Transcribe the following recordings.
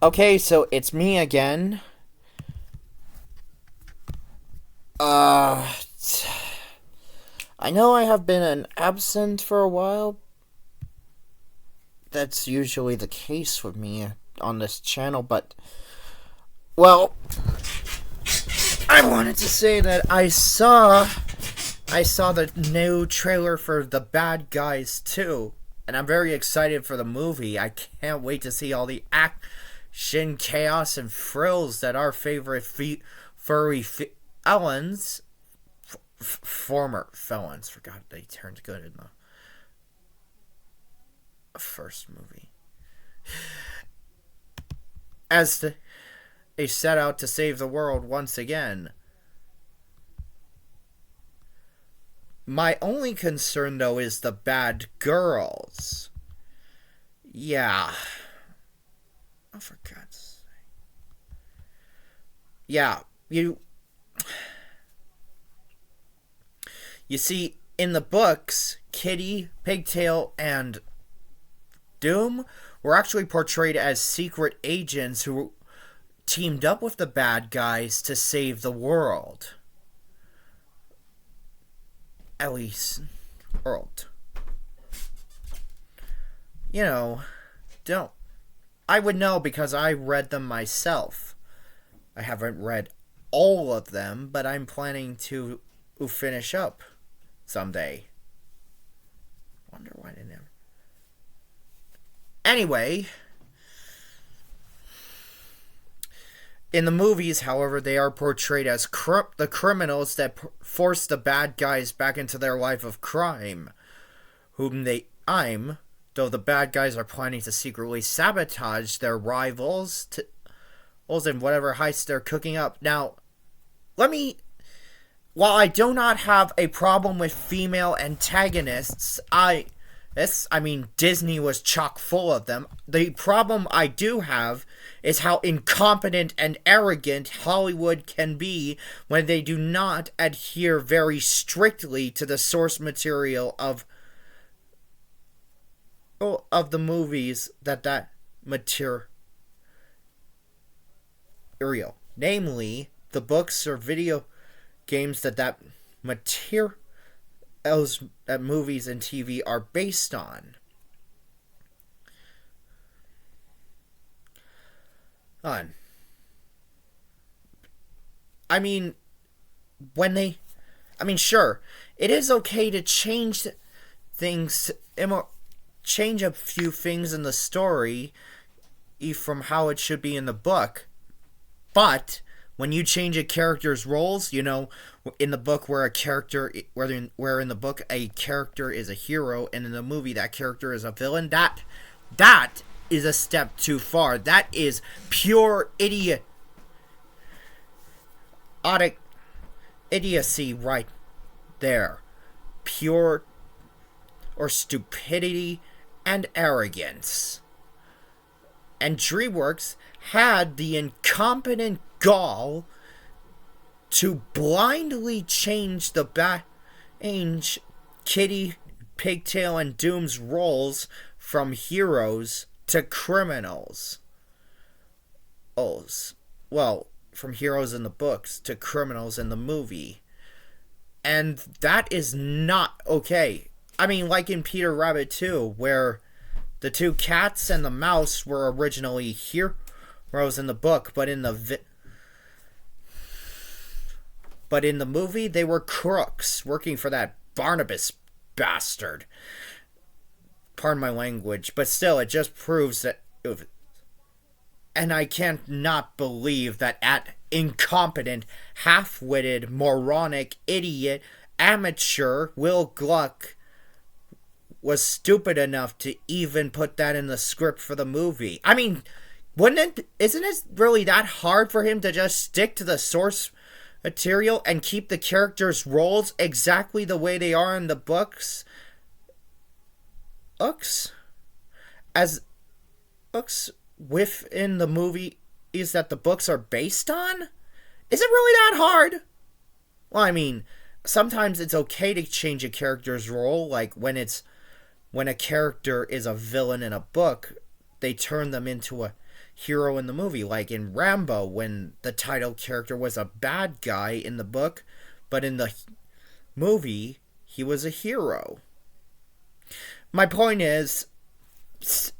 Okay, so it's me again. Uh, I know I have been an absent for a while. That's usually the case with me on this channel, but well, I wanted to say that I saw the new trailer for The Bad Guys 2, and I'm very excited for the movie. I can't wait to see all the action, chaos, and thrills that our favorite furry felons, former felons, forgot they turned good in the first movie, they set out to save the world once again. My only concern, though, is the bad girls. Yeah. Oh, for God's sake. Yeah, you see, in the books, Kitty, Pigtail, and Doom were actually portrayed as secret agents who teamed up with the bad guys to save the world. At least, world. You know, don't. I would know because I read them myself. I haven't read all of them, but I'm planning to finish up someday. Wonder why they never. Anyway, in the movies, however, they are portrayed as the criminals that force the bad guys back into their life of crime, whom they though the bad guys are planning to secretly sabotage their rivals in whatever heist they're cooking up. Now, while I do not have a problem with female antagonists, Disney was chock full of them. The problem I do have is how incompetent and arrogant Hollywood can be when they do not adhere very strictly to the source material of the movies that material. Namely, the books or video games that materials that movies and TV are based on. I mean, sure, it is okay to change things, change a few things in the story from how it should be in the book. But when you change a character's roles, in the book where in the book a character is a hero, and in the movie that character is a villain, that is a step too far. That is pure idiocy right there. Pure or stupidity and arrogance. And DreamWorks had the incompetent gall to blindly change Kitty, Pigtail, and Doom's roles from heroes to criminals. Well, from heroes in the books to criminals in the movie. And that is not okay. Like in Peter Rabbit 2, where the two cats and the mouse were originally heroes in the book, but in the movie, they were crooks working for that Barnabas bastard. Pardon my language, but still, it just proves that. And I can't not believe that incompetent, half-witted, moronic, idiot, amateur Will Gluck was stupid enough to even put that in the script for the movie. Isn't it really that hard for him to just stick to the source material and keep the characters' roles exactly the way they are in the books? Within the movie is that the books are based on? Is it really that hard? Well, sometimes it's okay to change a character's role, like when a character is a villain in a book, they turn them into a hero in the movie, like in Rambo, when the title character was a bad guy in the book, but in the movie he was a hero. My point is,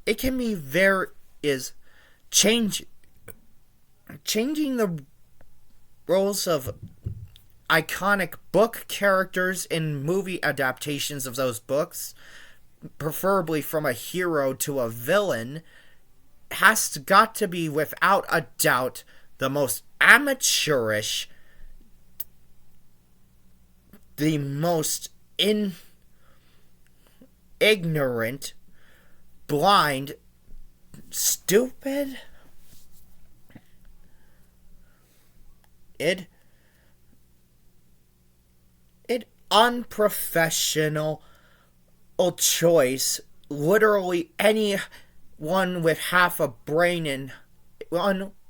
it can be changing the roles of iconic book characters in movie adaptations of those books, preferably from a hero to a villain, got to be without a doubt the most amateurish, the most ignorant, blind, stupid, unprofessional choice literally anyone with half a brain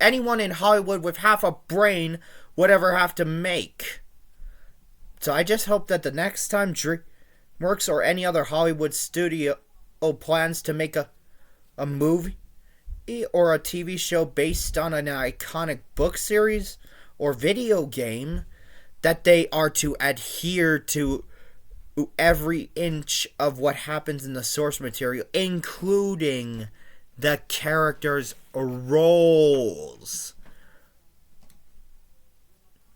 anyone in Hollywood with half a brain would ever have to make. So I just hope that the next time DreamWorks or any other Hollywood studio plans to make a movie or a TV show based on an iconic book series or video game, that they are to adhere to every inch of what happens in the source material, including the characters' roles.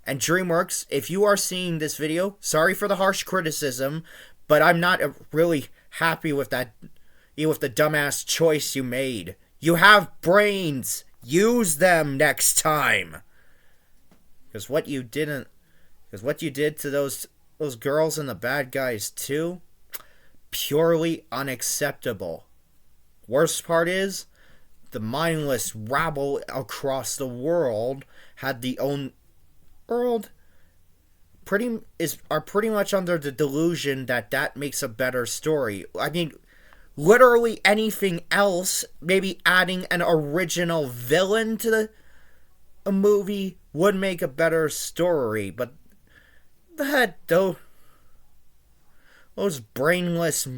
And DreamWorks, if you are seeing this video, sorry for the harsh criticism, but I'm not really happy with that, with the dumbass choice you made. You have brains. Use them next time. Because what you did to those girls and the bad guys too, purely unacceptable. Worst part is, the mindless rabble across the world are pretty much under the delusion that makes a better story. I mean, literally anything else, maybe adding an original villain to a movie would make a better story, but those brainless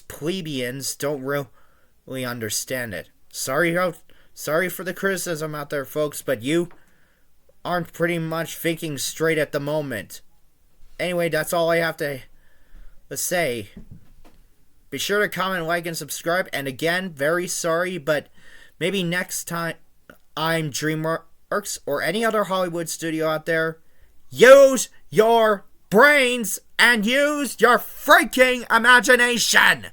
plebeians don't really understand it. Sorry for the criticism out there, folks, but you aren't pretty much thinking straight at the moment. Anyway, that's all I have to say. Be sure to comment, like, and subscribe. And again, very sorry, but maybe next time I'm DreamWorks or any other Hollywood studio out there, use your brains and use your freaking imagination!